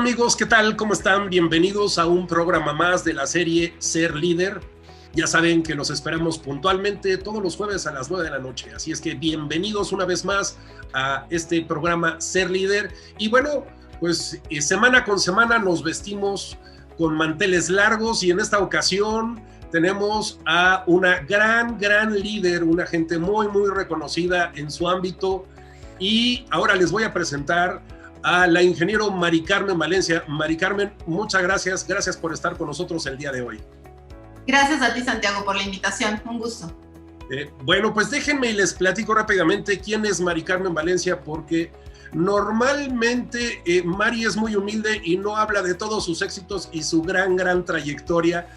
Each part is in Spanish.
amigos, ¿qué tal? ¿Cómo están? Bienvenidos a un programa más de la serie Ser Líder. Ya saben que los esperamos puntualmente todos los jueves a las 9 de la noche. Así es que bienvenidos una vez más a este programa Ser Líder. Y bueno, pues semana con semana nos vestimos con manteles largos y en esta ocasión tenemos a una gran líder, una gente muy reconocida en su ámbito. Y ahora les voy a presentar a la ingeniero Mari Carmen Valencia. Mari Carmen, muchas gracias por estar con nosotros el día de hoy. Gracias a ti, Santiago, por la invitación, un gusto. Bueno, pues déjenme y les platico rápidamente quién es Mari Carmen Valencia, porque normalmente Mari es muy humilde y no habla de todos sus éxitos y su gran trayectoria,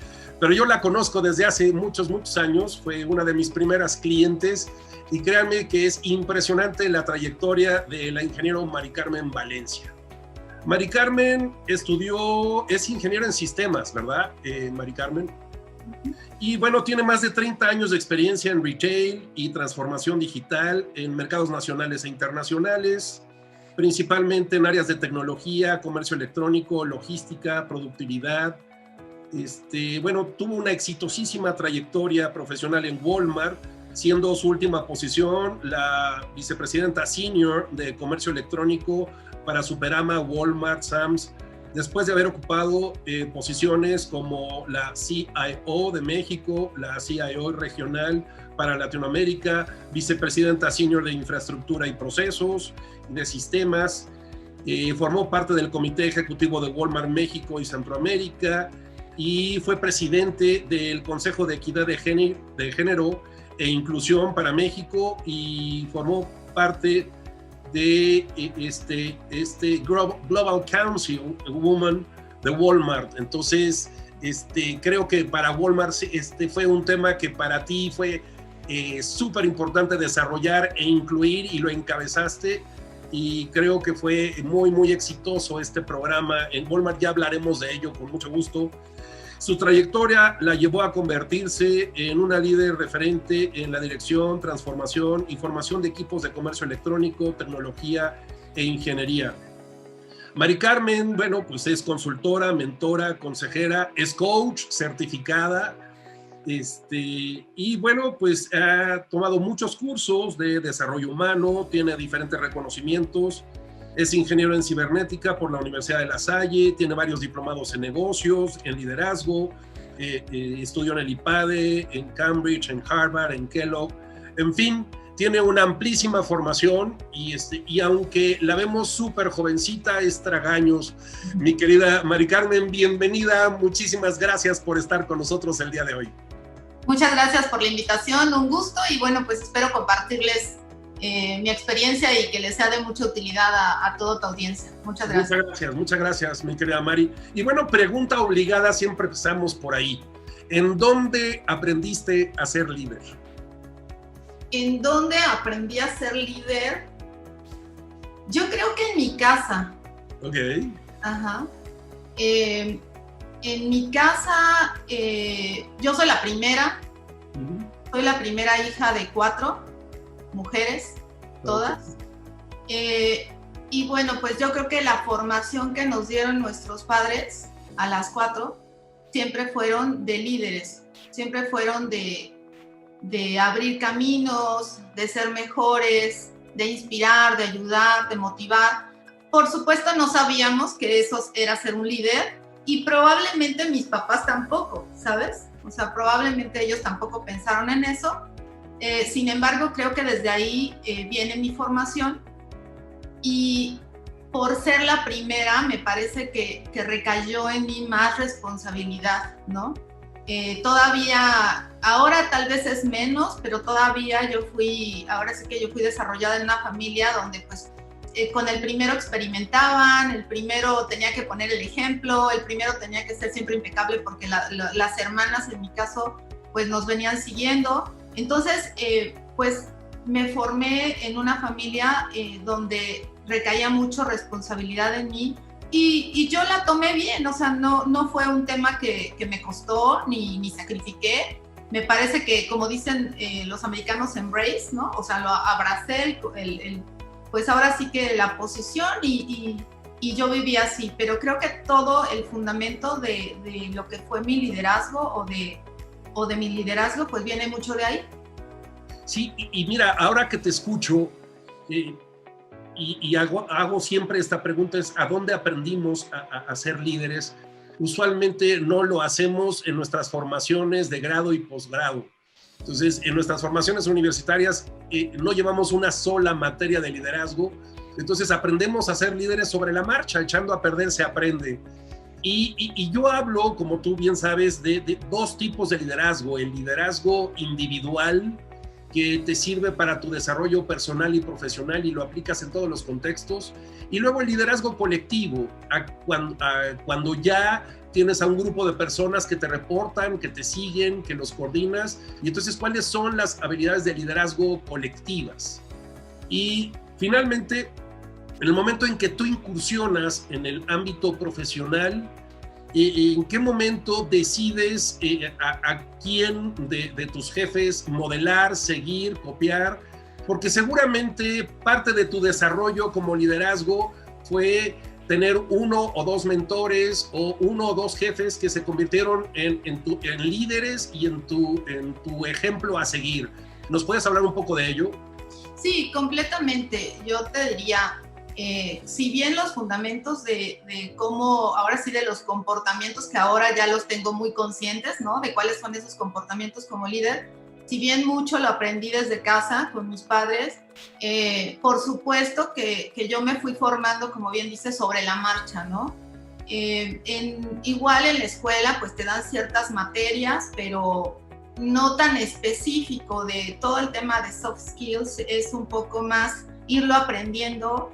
pero yo la conozco desde hace muchos años, fue una de mis primeras clientes. Y créanme que es impresionante la trayectoria de la ingeniero Mari Carmen Valencia. Mari Carmen es ingeniera en sistemas, ¿verdad, Mari Carmen? Y bueno, tiene más de 30 años de experiencia en retail y transformación digital en mercados nacionales e internacionales, principalmente en áreas de tecnología, comercio electrónico, logística, productividad. Bueno, tuvo una exitosísima trayectoria profesional en Walmart, siendo su última posición la vicepresidenta senior de comercio electrónico para Superama, Walmart, Sam's, después de haber ocupado posiciones como la CIO de México, la CIO regional para Latinoamérica, vicepresidenta senior de infraestructura y procesos, de sistemas, formó parte del comité ejecutivo de Walmart México y Centroamérica y fue presidente del Consejo de Equidad de Género e Inclusión para México y formó parte de Global Council Women de Walmart. Entonces, creo que para Walmart fue un tema que para ti fue súper importante desarrollar e incluir y lo encabezaste y creo que fue muy exitoso este programa en Walmart. Ya hablaremos de ello con mucho gusto. Su trayectoria la llevó a convertirse en una líder referente en la dirección, transformación y formación de equipos de comercio electrónico, tecnología e ingeniería. Mari Carmen, bueno, pues es consultora, mentora, consejera, es coach certificada, y bueno, pues ha tomado muchos cursos de desarrollo humano, tiene diferentes reconocimientos. Es ingeniero en cibernética por la Universidad de La Salle, tiene varios diplomados en negocios, en liderazgo, estudió en el IPADE, en Cambridge, en Harvard, en Kellogg, en fin, tiene una amplísima formación y aunque la vemos súper jovencita, es tragaños. Mi querida Mari Carmen, bienvenida, muchísimas gracias por estar con nosotros el día de hoy. Muchas gracias por la invitación, un gusto y bueno, pues espero compartirles mi experiencia y que les sea de mucha utilidad a toda tu audiencia. Muchas gracias. Muchas gracias, mi querida Mari. Y bueno, pregunta obligada, siempre empezamos por ahí. ¿En dónde aprendiste a ser líder? ¿En dónde aprendí a ser líder? Yo creo que en mi casa. Ok. Ajá. En mi casa, yo soy la primera. Soy la primera hija de 4 mujeres, todas. Y bueno, pues yo creo que la formación que nos dieron nuestros padres a las 4 siempre fueron de líderes, siempre fueron de abrir caminos, de ser mejores, de inspirar, de ayudar, de motivar. Por supuesto no sabíamos que eso era ser un líder y probablemente mis papás tampoco, ¿sabes? O sea, probablemente ellos tampoco pensaron en eso. Sin embargo, creo que desde ahí viene mi formación y por ser la primera me parece que recayó en mí más responsabilidad, ¿no? Todavía, ahora tal vez es menos, pero todavía ahora sí que yo fui desarrollada en una familia donde pues con el primero experimentaban, el primero tenía que poner el ejemplo, el primero tenía que ser siempre impecable porque las hermanas en mi caso pues nos venían siguiendo. Entonces, pues me formé en una familia donde recaía mucho responsabilidad en mí y yo la tomé bien, o sea, no fue un tema que me costó ni sacrifiqué. Me parece que, como dicen los americanos, embrace, ¿no? O sea, lo abracé, pues ahora sí que la posición y y yo vivía así, pero creo que todo el fundamento de lo que fue mi liderazgo o de mi liderazgo, pues viene mucho de ahí. Sí, y mira, ahora que te escucho, y hago siempre esta pregunta, es ¿a dónde aprendimos a ser líderes? Usualmente no lo hacemos en nuestras formaciones de grado y posgrado. Entonces, en nuestras formaciones universitarias no llevamos una sola materia de liderazgo, entonces aprendemos a ser líderes sobre la marcha, echando a perder se aprende. Y yo hablo, como tú bien sabes, de dos tipos de liderazgo: el liderazgo individual, que te sirve para tu desarrollo personal y profesional y lo aplicas en todos los contextos, y luego el liderazgo colectivo, cuando ya tienes a un grupo de personas que te reportan, que te siguen, que los coordinas, y entonces ¿cuáles son las habilidades de liderazgo colectivas? Y finalmente, en el momento en que tú incursionas en el ámbito profesional, ¿en qué momento decides a quién de tus jefes modelar, seguir, copiar? Porque seguramente parte de tu desarrollo como liderazgo fue tener uno o dos mentores o uno o dos jefes que se convirtieron en líderes y en tu ejemplo a seguir. ¿Nos puedes hablar un poco de ello? Sí, completamente. Yo te diría, si bien los fundamentos de cómo, ahora sí, de los comportamientos que ahora ya los tengo muy conscientes, ¿no? De cuáles son esos comportamientos como líder, si bien mucho lo aprendí desde casa con mis padres, por supuesto que yo me fui formando, como bien dices, sobre la marcha, ¿no? Igual en la escuela pues te dan ciertas materias, pero no tan específico de todo el tema de soft skills, es un poco más irlo aprendiendo,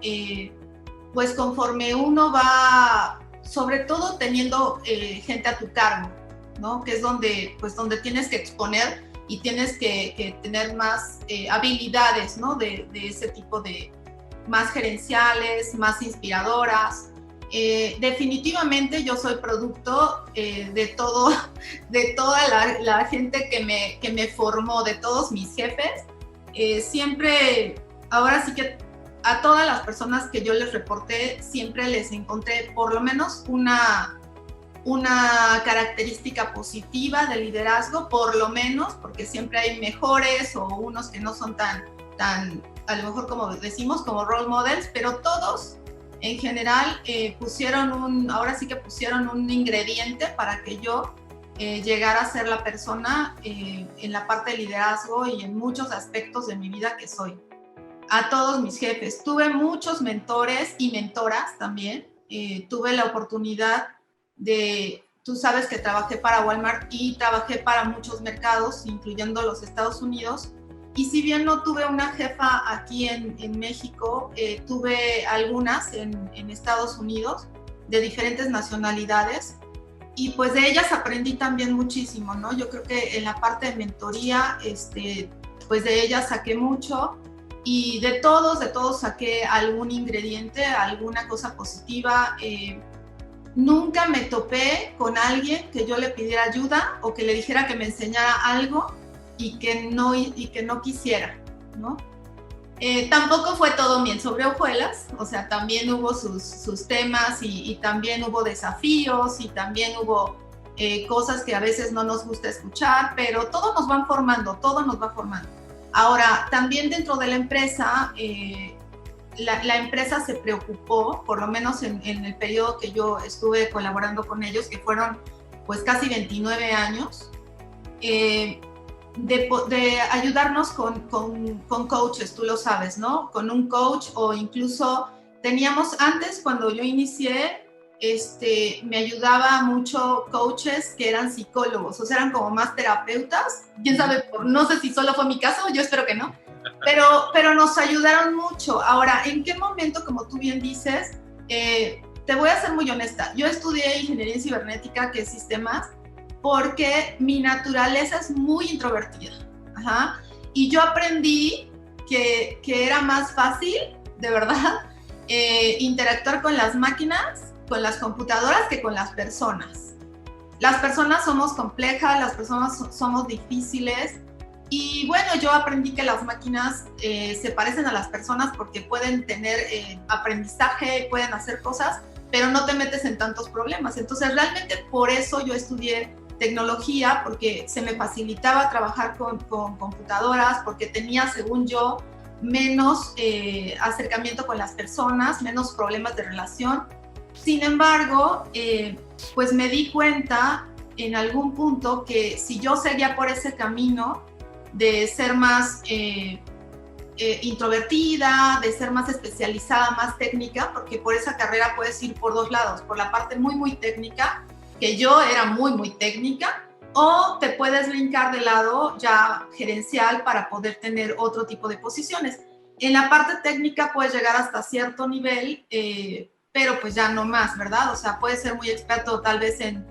pues conforme uno va, sobre todo teniendo gente a tu cargo, ¿no? Que es donde tienes que exponer y tienes que tener más habilidades, ¿no? De ese tipo de, más gerenciales, más inspiradoras. Definitivamente yo soy producto de toda la gente que me formó, de todos mis jefes. Siempre, ahora sí que a todas las personas que yo les reporté, siempre les encontré por lo menos una característica positiva de liderazgo, por lo menos, porque siempre hay mejores o unos que no son tan a lo mejor, como decimos, como role models, pero todos en general pusieron un ingrediente para que yo llegara a ser la persona en la parte de liderazgo y en muchos aspectos de mi vida que soy. A todos mis jefes. Tuve muchos mentores y mentoras también. Tuve la oportunidad tú sabes que trabajé para Walmart y trabajé para muchos mercados, incluyendo los Estados Unidos. Y si bien no tuve una jefa aquí en México, tuve algunas en Estados Unidos de diferentes nacionalidades, y pues de ellas aprendí también muchísimo, ¿no? Yo creo que en la parte de mentoría, pues de ellas saqué mucho, y de todos saqué algún ingrediente, alguna cosa positiva. Nunca me topé con alguien que yo le pidiera ayuda o que le dijera que me enseñara algo y que no quisiera, ¿no? Tampoco fue todo miel sobre hojuelas, o sea, también hubo sus temas y también hubo desafíos y también hubo cosas que a veces no nos gusta escuchar, pero todo nos va formando. Ahora, también dentro de la empresa, la empresa se preocupó, por lo menos en el periodo que yo estuve colaborando con ellos, que fueron pues casi 29 años, de ayudarnos con coaches, tú lo sabes, ¿no? Con un coach, o incluso teníamos antes, cuando yo inicié, me ayudaba mucho coaches que eran psicólogos, o sea, eran como más terapeutas. Quién sabe, no sé si solo fue mi caso, yo espero que no, pero nos ayudaron mucho. Ahora, ¿en qué momento, como tú bien dices, te voy a ser muy honesta, yo estudié ingeniería en cibernética, que es sistemas, porque mi naturaleza es muy introvertida. Ajá. Y yo aprendí que era más fácil, de verdad, interactuar con las máquinas, con las computadoras, que con las personas. Las personas somos complejas, las personas somos difíciles, Y bueno, yo aprendí que las máquinas se parecen a las personas porque pueden tener aprendizaje, pueden hacer cosas, pero no te metes en tantos problemas. Entonces, realmente por eso yo estudié tecnología, porque se me facilitaba trabajar con computadoras, porque tenía, según yo, menos acercamiento con las personas, menos problemas de relación. Sin embargo, pues me di cuenta en algún punto que si yo seguía por ese camino de ser más introvertida, de ser más especializada, más técnica, porque por esa carrera puedes ir por dos lados, por la parte muy, muy técnica, que yo era muy, muy técnica, o te puedes brincar de lado ya gerencial para poder tener otro tipo de posiciones. En la parte técnica puedes llegar hasta cierto nivel, pero pues ya no más, ¿verdad? O sea, puedes ser muy experto tal vez en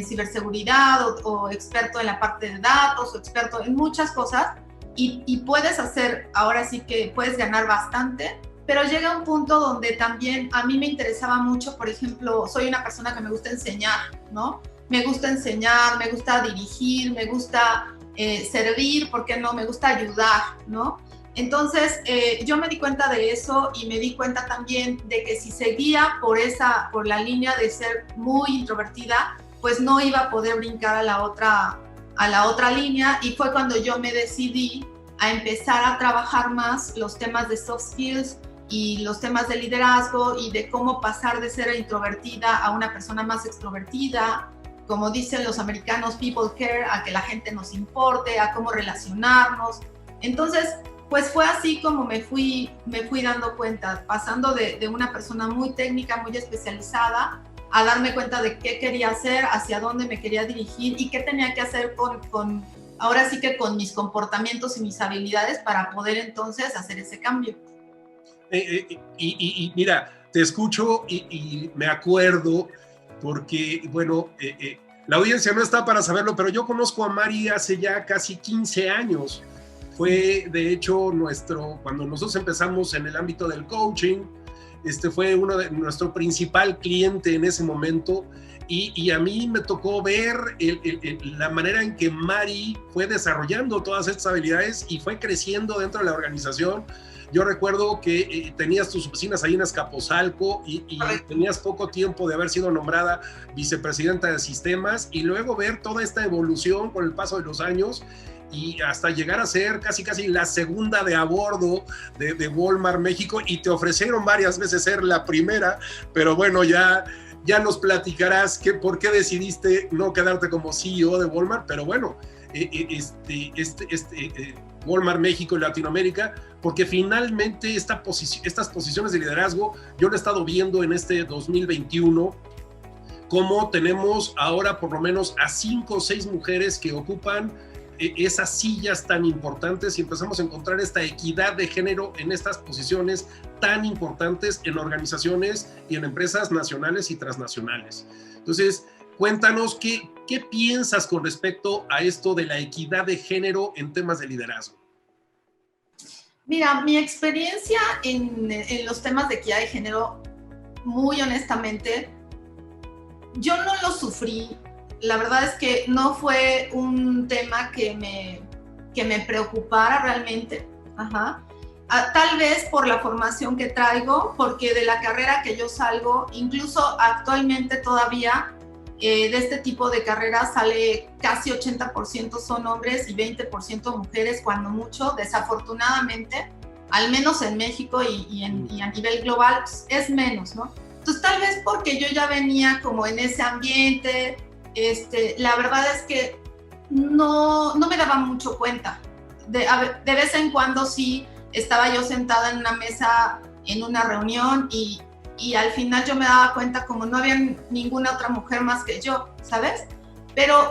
ciberseguridad o experto en la parte de datos o experto en muchas cosas y puedes hacer, ahora sí que puedes ganar bastante, pero llega un punto donde también a mí me interesaba mucho, por ejemplo, soy una persona que me gusta enseñar, ¿no? Me gusta enseñar, me gusta dirigir, me gusta servir, ¿por qué no? Me gusta ayudar, ¿no? Entonces, yo me di cuenta de eso y me di cuenta también de que si seguía por la línea de ser muy introvertida, pues no iba a poder brincar a la otra línea, y fue cuando yo me decidí a empezar a trabajar más los temas de soft skills y los temas de liderazgo y de cómo pasar de ser introvertida a una persona más extrovertida, como dicen los americanos, people care, a que la gente nos importe, a cómo relacionarnos. Entonces, pues fue así como me fui dando cuenta, pasando de una persona muy técnica, muy especializada, a darme cuenta de qué quería hacer, hacia dónde me quería dirigir y qué tenía que hacer ahora sí que con mis comportamientos y mis habilidades para poder entonces hacer ese cambio. Y mira, te escucho y me acuerdo porque, bueno, la audiencia no está para saberlo, pero yo conozco a Mari hace ya casi 15 años. Fue, de hecho, cuando nosotros empezamos en el ámbito del coaching, fue uno de nuestro principal cliente en ese momento, y a mí me tocó ver la manera en que Mari fue desarrollando todas estas habilidades y fue creciendo dentro de la organización. Yo recuerdo que tenías tus oficinas ahí en Azcapotzalco y tenías poco tiempo de haber sido nombrada vicepresidenta de sistemas, y luego ver toda esta evolución con el paso de los años y hasta llegar a ser casi la segunda de a bordo de Walmart México, y te ofrecieron varias veces ser la primera, pero bueno, ya nos platicarás por qué decidiste no quedarte como CEO de Walmart, pero bueno, Walmart México y Latinoamérica, porque finalmente estas posiciones de liderazgo yo lo he estado viendo en este 2021, como tenemos ahora por lo menos a 5 o 6 mujeres que ocupan esas sillas tan importantes, y empezamos a encontrar esta equidad de género en estas posiciones tan importantes en organizaciones y en empresas nacionales y transnacionales. Entonces, cuéntanos qué piensas con respecto a esto de la equidad de género en temas de liderazgo. Mira, mi experiencia en los temas de equidad de género, muy honestamente, yo no lo sufrí. La verdad es que no fue un tema que me preocupara realmente. Ajá. Tal vez por la formación que traigo, porque de la carrera que yo salgo, incluso actualmente todavía, de este tipo de carreras sale casi 80% son hombres y 20% mujeres, cuando mucho, desafortunadamente, al menos en México y a nivel global, es menos, ¿no? Entonces, tal vez porque yo ya venía como en ese ambiente, la verdad es que no me daba mucho cuenta. De vez en cuando sí estaba yo sentada en una mesa en una reunión y al final yo me daba cuenta como no había ninguna otra mujer más que yo, ¿sabes? Pero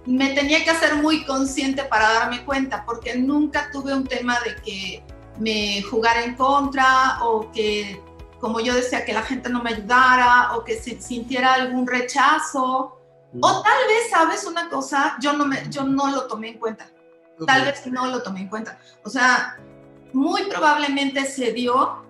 me tenía que hacer muy consciente para darme cuenta, porque nunca tuve un tema de que me jugara en contra o que, como yo decía, que la gente no me ayudara o que sintiera algún rechazo. O tal vez, ¿sabes una cosa? Yo no lo tomé en cuenta. Okay. Tal vez no lo tomé en cuenta. O sea, muy probablemente se dio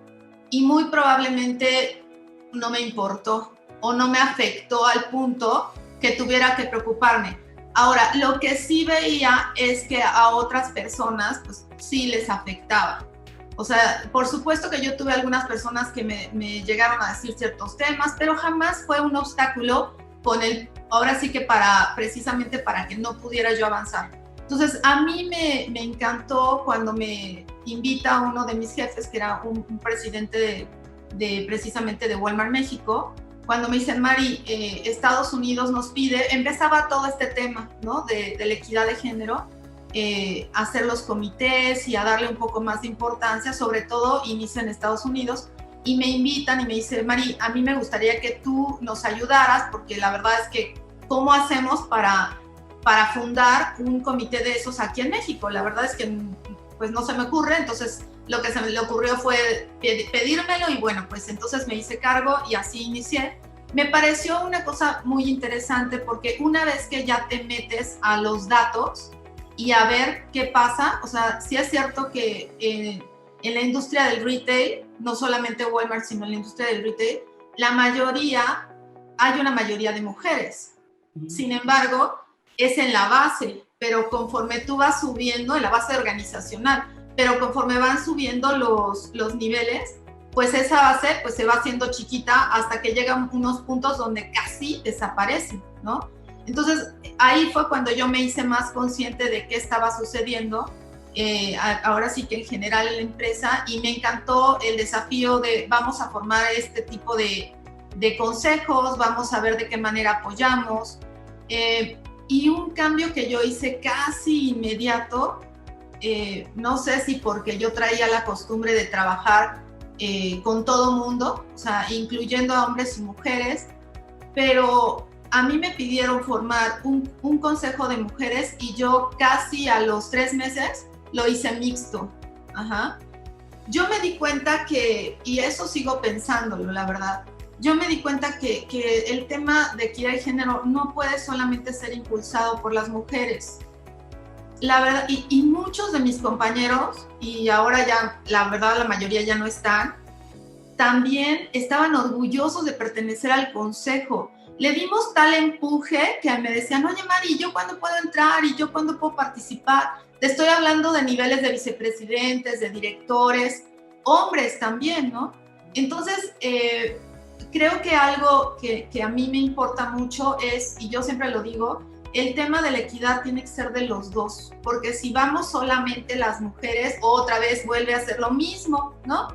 y muy probablemente no me importó o no me afectó al punto que tuviera que preocuparme. Ahora, lo que sí veía es que a otras personas, pues sí les afectaba. O sea, por supuesto que yo tuve algunas personas que me llegaron a decir ciertos temas, pero jamás fue un obstáculo ahora sí que precisamente para que no pudiera yo avanzar. Entonces, a mí me encantó cuando me invita uno de mis jefes, que era un presidente precisamente de Walmart México, cuando me dicen, Mari, Estados Unidos nos pide, empezaba todo este tema, ¿no? de la equidad de género, hacer los comités y a darle un poco más de importancia, sobre todo inicia en Estados Unidos, y me invitan y me dicen, Mari, a mí me gustaría que tú nos ayudaras, porque la verdad es que, ¿cómo hacemos para fundar un comité de esos aquí en México? La verdad es que pues no se me ocurre, entonces lo que se me le ocurrió fue pedírmelo y bueno, pues entonces me hice cargo y así inicié. Me pareció una cosa muy interesante porque una vez que ya te metes a los datos y a ver qué pasa, o sea, sí es cierto que en la industria del retail, no solamente Walmart, sino en la industria del retail, hay una mayoría de mujeres. Sin embargo, es en la base, pero conforme tú vas subiendo, en la base organizacional, pero conforme van subiendo los niveles, pues esa base pues se va haciendo chiquita hasta que llegan unos puntos donde casi desaparecen, ¿no? Entonces, ahí fue cuando yo me hice más consciente de qué estaba sucediendo, ahora sí que en general en la empresa, y me encantó el desafío de vamos a formar este tipo de consejos, vamos a ver de qué manera apoyamos, y un cambio que yo hice casi inmediato, no sé si porque yo traía la costumbre de trabajar con todo mundo, o sea, incluyendo a hombres y mujeres, pero a mí me pidieron formar un consejo de mujeres y yo casi a los 3 meses lo hice mixto. Ajá. Yo me di cuenta que, y eso sigo pensándolo, la verdad, yo me di cuenta que el tema de equidad de género no puede solamente ser impulsado por las mujeres. La verdad, y muchos de mis compañeros, y ahora ya, la verdad, la mayoría ya no están, también estaban orgullosos de pertenecer al consejo. Le dimos tal empuje que me decían, oye Mari, ¿yo cuándo puedo entrar? ¿Y yo cuándo puedo participar? Te estoy hablando de niveles de vicepresidentes, de directores, hombres también, ¿no? Entonces, creo que algo que a mí me importa mucho es, y yo siempre lo digo, el tema de la equidad tiene que ser de los dos, porque si vamos solamente las mujeres, otra vez vuelve a ser lo mismo, ¿no?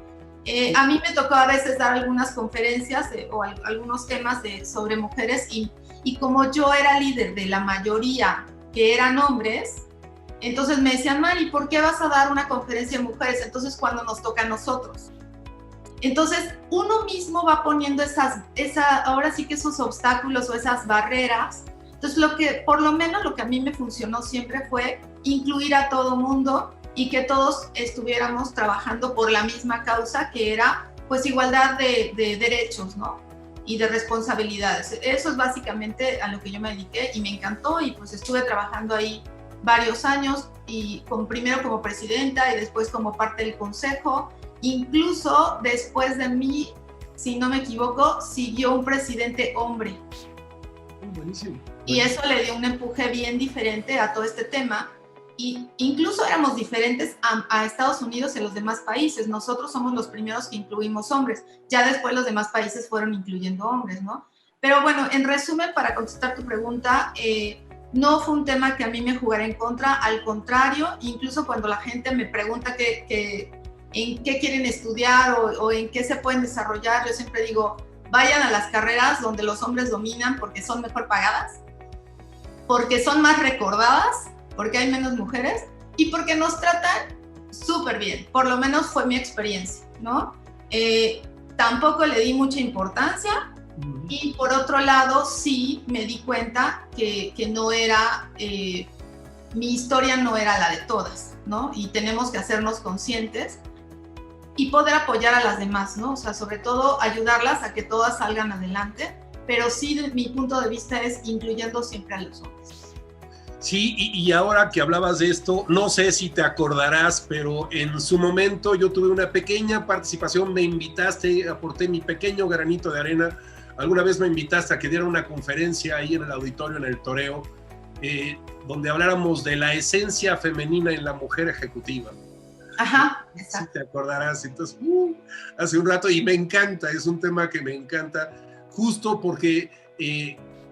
A mí me tocó a veces dar algunas conferencias o algunos temas sobre mujeres y como yo era líder de la mayoría que eran hombres, entonces me decían, Mari, ¿por qué vas a dar una conferencia de mujeres? Entonces, cuando nos toca a nosotros. Entonces, uno mismo va poniendo ahora sí que esos obstáculos o esas barreras. Entonces, por lo menos lo que a mí me funcionó siempre fue incluir a todo mundo y que todos estuviéramos trabajando por la misma causa, que era pues igualdad de derechos, ¿no? Y de responsabilidades. Eso es básicamente a lo que yo me dediqué y me encantó y pues estuve trabajando ahí varios años y primero como presidenta y después como parte del consejo. Incluso después de mí, si no me equivoco, siguió un presidente hombre. Buenísimo. Y eso le dio un empuje bien diferente a todo este tema. Y incluso éramos diferentes a Estados Unidos y a los demás países. Nosotros somos los primeros que incluimos hombres. Ya después los demás países fueron incluyendo hombres, ¿no? Pero bueno, en resumen, para contestar tu pregunta, no fue un tema que a mí me jugara en contra. Al contrario, incluso cuando la gente me pregunta en qué quieren estudiar o en qué se pueden desarrollar, yo siempre digo, vayan a las carreras donde los hombres dominan porque son mejor pagadas, porque son más recordadas, porque hay menos mujeres y porque nos tratan súper bien. Por lo menos fue mi experiencia, ¿no? Tampoco le di mucha importancia y por otro lado sí me di cuenta que no era, mi historia no era la de todas, ¿no? Y tenemos que hacernos conscientes y poder apoyar a las demás, ¿no? O sea, sobre todo ayudarlas a que todas salgan adelante, pero sí, mi punto de vista es incluyendo siempre a los hombres. Sí, y ahora que hablabas de esto, no sé si te acordarás, pero en su momento yo tuve una pequeña participación, me invitaste, aporté mi pequeño granito de arena, alguna vez me invitaste a que diera una conferencia ahí en el auditorio, en el Toreo, donde habláramos de la esencia femenina en la mujer ejecutiva. Ajá, exacto. Sí, te acordarás. Entonces, hace un rato, y me encanta, es un tema que me encanta, justo porque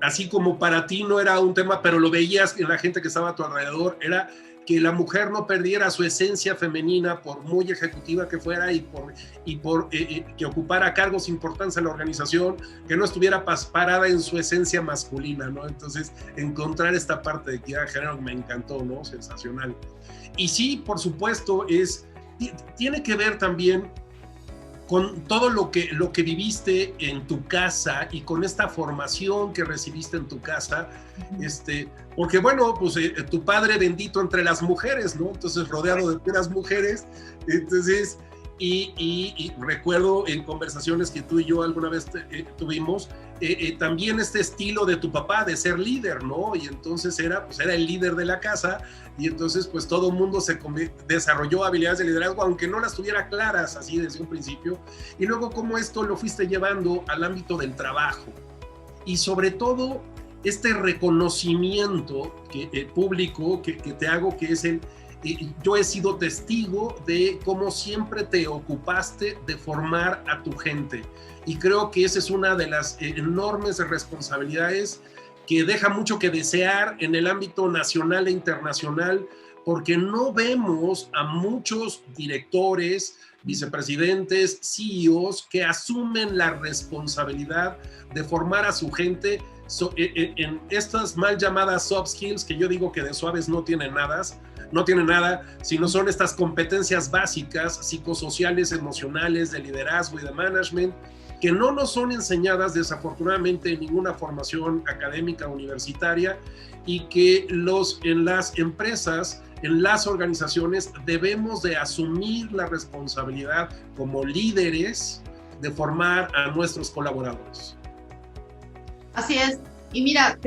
así como para ti no era un tema, pero lo veías en la gente que estaba a tu alrededor, era que la mujer no perdiera su esencia femenina, por muy ejecutiva que fuera y por que ocupara cargos importantes en la organización, que no estuviera parada en su esencia masculina, ¿no? Entonces, encontrar esta parte de equidad de género me encantó, ¿no? Sensacional. Y sí, por supuesto, tiene que ver también con todo lo que viviste en tu casa y con esta formación que recibiste en tu casa, porque bueno, pues tu padre bendito entre las mujeres, ¿no? Entonces, rodeado de puras mujeres, entonces, y recuerdo en conversaciones que tú y yo alguna vez tuvimos, también este estilo de tu papá de ser líder, ¿no? Y entonces era el líder de la casa, y entonces pues todo el mundo desarrolló habilidades de liderazgo, aunque no las tuviera claras así desde un principio, y luego cómo esto lo fuiste llevando al ámbito del trabajo, y sobre todo este reconocimiento público que te hago, que es yo he sido testigo de cómo siempre te ocupaste de formar a tu gente, y creo que esa es una de las enormes responsabilidades que deja mucho que desear en el ámbito nacional e internacional, porque no vemos a muchos directores, vicepresidentes, CEOs que asumen la responsabilidad de formar a su gente en estas mal llamadas soft skills, que yo digo que de suaves no tienen nada, sino son estas competencias básicas, psicosociales, emocionales, de liderazgo y de management, que no nos son enseñadas desafortunadamente en ninguna formación académica universitaria, y que en las empresas, en las organizaciones, debemos de asumir la responsabilidad como líderes de formar a nuestros colaboradores. Así es. Y mira,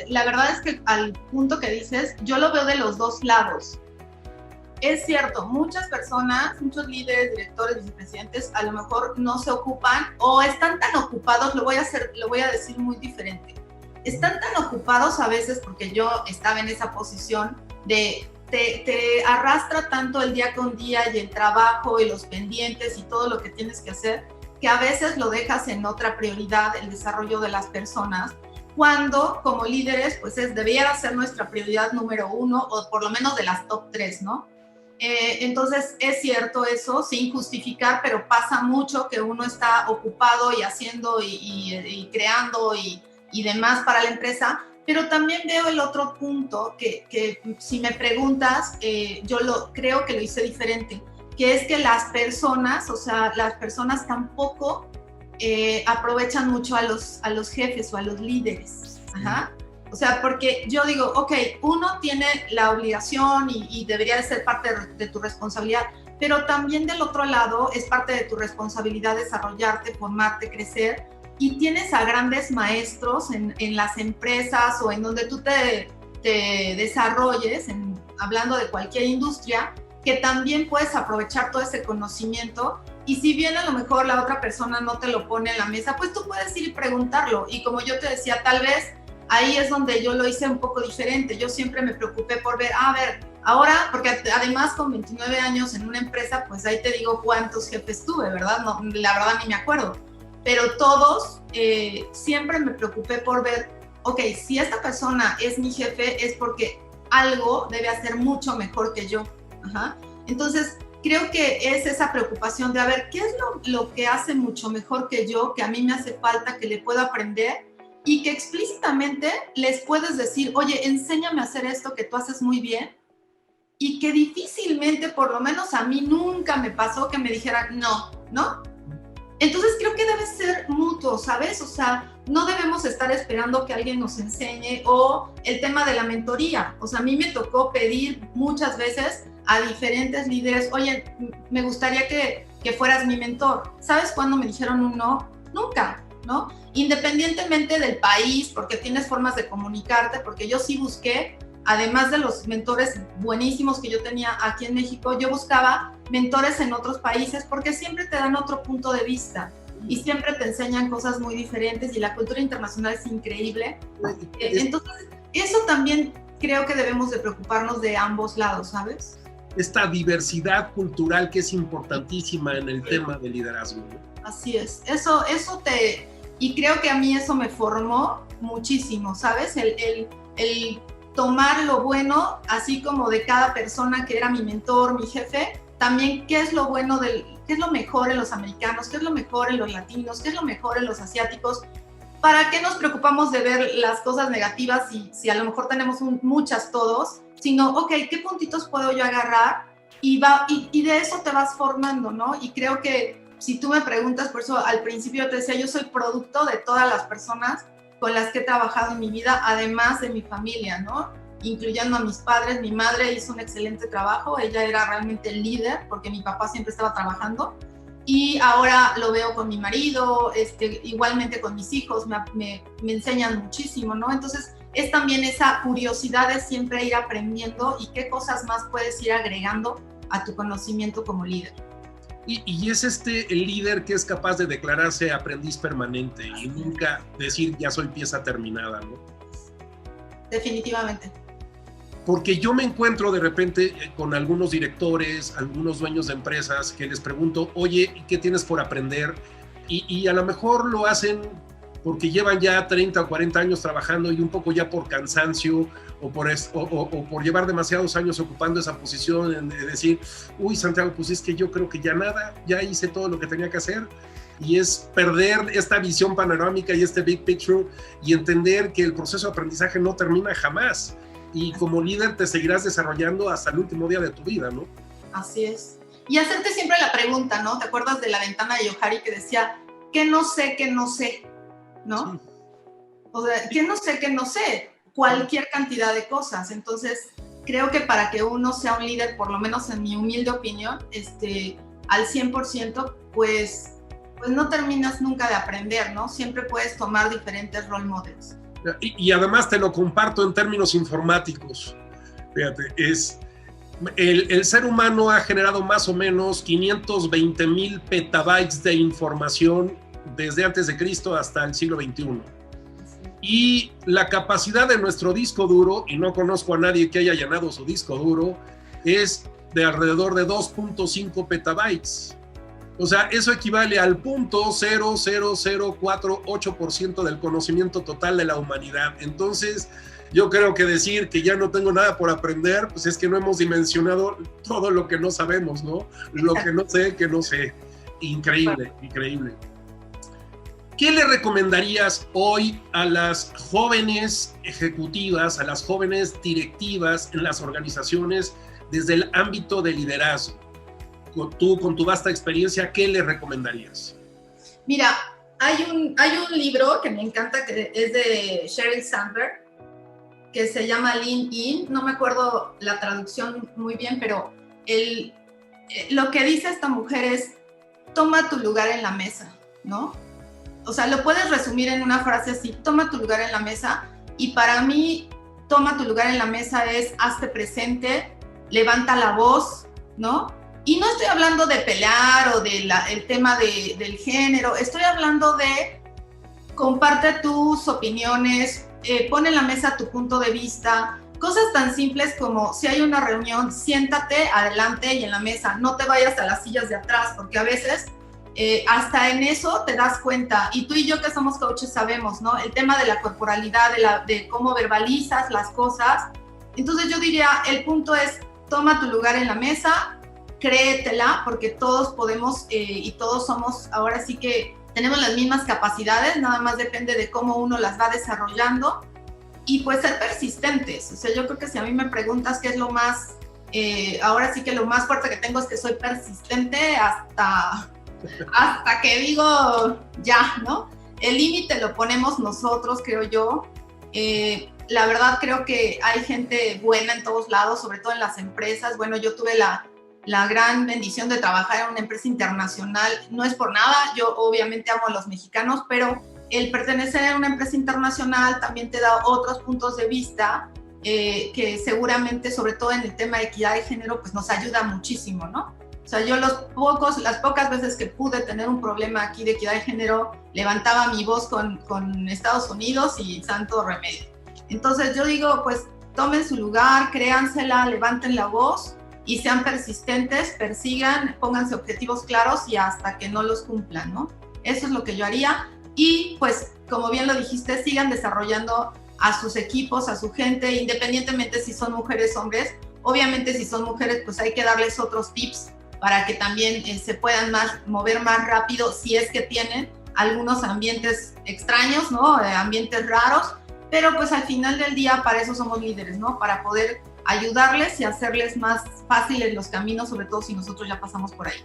la verdad es que al punto que dices, yo lo veo de los dos lados. Es cierto, muchas personas, muchos líderes, directores, vicepresidentes, a lo mejor no se ocupan o están tan ocupados, lo voy a decir muy diferente. Están tan ocupados a veces, porque yo estaba en esa posición de te arrastra tanto el día con día y el trabajo y los pendientes y todo lo que tienes que hacer, que a veces lo dejas en otra prioridad, el desarrollo de las personas, cuando como líderes pues debiera ser nuestra prioridad número 1, o por lo menos de las top 3, ¿no? Entonces es cierto eso, sin justificar, pero pasa mucho que uno está ocupado y haciendo y creando y demás para la empresa, pero también veo el otro punto que si me preguntas, yo creo que lo hice diferente, que es que las personas tampoco aprovechan mucho a los jefes o a los líderes. Ajá. O sea, porque yo digo, ok, uno tiene la obligación y debería de ser parte de tu responsabilidad, pero también del otro lado es parte de tu responsabilidad desarrollarte, formarte, crecer, y tienes a grandes maestros en las empresas o en donde tú te desarrolles, hablando de cualquier industria, que también puedes aprovechar todo ese conocimiento, y si bien a lo mejor la otra persona no te lo pone en la mesa, pues tú puedes ir y preguntarlo. Y como yo te decía, tal vez ahí es donde yo lo hice un poco diferente. Yo siempre me preocupé por ver, ahora, porque además con 29 años en una empresa, pues ahí te digo cuántos jefes tuve, ¿verdad? No, la verdad ni me acuerdo. Pero todos, siempre me preocupé por ver, ok, si esta persona es mi jefe, es porque algo debe hacer mucho mejor que yo. Ajá. Entonces, creo que es esa preocupación de, ¿qué es lo que hace mucho mejor que yo, que a mí me hace falta, que le puedo aprender? Y que explícitamente les puedes decir, oye, enséñame a hacer esto que tú haces muy bien, y que difícilmente, por lo menos a mí nunca me pasó que me dijeran no. Entonces creo que debe ser mutuo, ¿sabes? O sea, no debemos estar esperando que alguien nos enseñe, o el tema de la mentoría. O sea, a mí me tocó pedir muchas veces a diferentes líderes, oye, me gustaría que fueras mi mentor. ¿Sabes cuándo me dijeron un no? Nunca, ¿no? Independientemente del país, porque tienes formas de comunicarte, porque yo sí busqué, además de los mentores buenísimos que yo tenía aquí en México, yo buscaba mentores en otros países, porque siempre te dan otro punto de vista y siempre te enseñan cosas muy diferentes, y la cultura internacional es increíble. Entonces, eso también creo que debemos de preocuparnos de ambos lados, ¿sabes? Esta diversidad cultural que es importantísima en el tema del liderazgo, ¿no? Así es, eso y creo que a mí eso me formó muchísimo, ¿sabes? El tomar lo bueno, así como de cada persona que era mi mentor, mi jefe, también qué es lo bueno, qué es lo mejor en los americanos, qué es lo mejor en los latinos, qué es lo mejor en los asiáticos. ¿Para qué nos preocupamos de ver las cosas negativas si a lo mejor tenemos muchas todos? Sino, ok, ¿qué puntitos puedo yo agarrar? Y de eso te vas formando, ¿no? Y creo que si tú me preguntas, por eso al principio te decía, yo soy producto de todas las personas con las que he trabajado en mi vida, además de mi familia, ¿no? Incluyendo a mis padres. Mi madre hizo un excelente trabajo, ella era realmente el líder, porque mi papá siempre estaba trabajando. Y ahora lo veo con mi marido, igualmente con mis hijos, me enseñan muchísimo, ¿no? Entonces, es también esa curiosidad de siempre ir aprendiendo y qué cosas más puedes ir agregando a tu conocimiento como líder. Y es el líder que es capaz de declararse aprendiz permanente y nunca decir ya soy pieza terminada, ¿no? Definitivamente. Porque yo me encuentro de repente con algunos directores, algunos dueños de empresas que les pregunto, oye, ¿qué tienes por aprender? Y a lo mejor lo hacen porque llevan ya 30 o 40 años trabajando y un poco ya por cansancio o por llevar demasiados años ocupando esa posición de decir, uy, Santiago, pues es que yo creo que ya nada, ya hice todo lo que tenía que hacer. Y es perder esta visión panorámica y este big picture y entender que el proceso de aprendizaje no termina jamás. Y como líder te seguirás desarrollando hasta el último día de tu vida, ¿no? Así es. Y hacerte siempre la pregunta, ¿no? ¿Te acuerdas de la ventana de Johari que decía, ¿qué no sé, qué no sé? ¿No? Sí. O sea, ¿qué no sé, qué no sé? Cualquier cantidad de cosas. Entonces, creo que para que uno sea un líder, por lo menos en mi humilde opinión, al 100%, pues no terminas nunca de aprender, ¿no? Siempre puedes tomar diferentes role models. Y además te lo comparto en términos informáticos. Fíjate, el ser humano ha generado más o menos 520,000 petabytes de información desde antes de Cristo hasta el siglo XXI. Y la capacidad de nuestro disco duro, y no conozco a nadie que haya llenado su disco duro, es de alrededor de 2.5 petabytes. O sea, eso equivale al 0.00048% del conocimiento total de la humanidad. Entonces, yo creo que decir que ya no tengo nada por aprender, pues es que no hemos dimensionado todo lo que no sabemos, ¿no? Lo que no sé, que no sé. Increíble, increíble. ¿Qué le recomendarías hoy a las jóvenes ejecutivas, a las jóvenes directivas en las organizaciones desde el ámbito de liderazgo? Tú, con tu vasta experiencia, ¿qué le recomendarías? Mira, hay un libro que me encanta, que es de Sheryl Sandberg, que se llama Lean In. No me acuerdo la traducción muy bien, pero lo que dice esta mujer es, toma tu lugar en la mesa, ¿no? O sea, lo puedes resumir en una frase así, toma tu lugar en la mesa. Y para mí, toma tu lugar en la mesa es, hazte presente, levanta la voz, ¿no? Y no estoy hablando de pelear o del tema del género, estoy hablando de comparte tus opiniones, pon en la mesa tu punto de vista, cosas tan simples como si hay una reunión, siéntate adelante y en la mesa, no te vayas a las sillas de atrás, porque a veces hasta en eso te das cuenta, y tú y yo que somos coaches sabemos, ¿no? El tema de la corporalidad, de cómo verbalizas las cosas. Entonces yo diría, el punto es, toma tu lugar en la mesa, créetela, porque todos podemos y todos somos, ahora sí que tenemos las mismas capacidades, nada más depende de cómo uno las va desarrollando, y pues ser persistentes. O sea, yo creo que si a mí me preguntas qué es lo más, ahora sí que lo más fuerte que tengo es que soy persistente hasta que digo ya, ¿no? El límite lo ponemos nosotros, creo yo. La verdad creo que hay gente buena en todos lados, sobre todo en las empresas. Bueno, yo tuve la gran bendición de trabajar en una empresa internacional. No es por nada, yo obviamente amo a los mexicanos, pero el pertenecer a una empresa internacional también te da otros puntos de vista que seguramente, sobre todo en el tema de equidad de género, pues nos ayuda muchísimo, ¿no? O sea, yo las pocas veces que pude tener un problema aquí de equidad de género, levantaba mi voz con Estados Unidos y santo remedio. Entonces yo digo, pues tomen su lugar, créansela, levanten la voz y sean persistentes, persigan, pónganse objetivos claros y hasta que no los cumplan, ¿no? Eso es lo que yo haría. Y pues, como bien lo dijiste, sigan desarrollando a sus equipos, a su gente, independientemente si son mujeres o hombres. Obviamente si son mujeres, pues hay que darles otros tips para que también se puedan mover más rápido si es que tienen algunos ambientes extraños, ¿no? Ambientes raros, pero pues al final del día para eso somos líderes, ¿no? Para poder ayudarles y hacerles más fáciles los caminos, sobre todo si nosotros ya pasamos por ahí.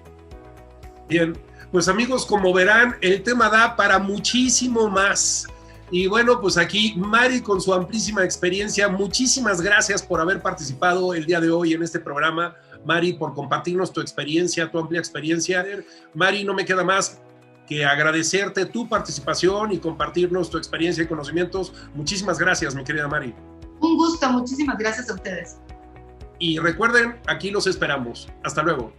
Bien, pues amigos, como verán, el tema da para muchísimo más. Y bueno, pues aquí Mari con su amplísima experiencia, muchísimas gracias por haber participado el día de hoy en este programa. Mari, por compartirnos tu experiencia, tu amplia experiencia. Mari, no me queda más que agradecerte tu participación y compartirnos tu experiencia y conocimientos. Muchísimas gracias, mi querida Mari. Un gusto, muchísimas gracias a ustedes. Y recuerden, aquí los esperamos. Hasta luego.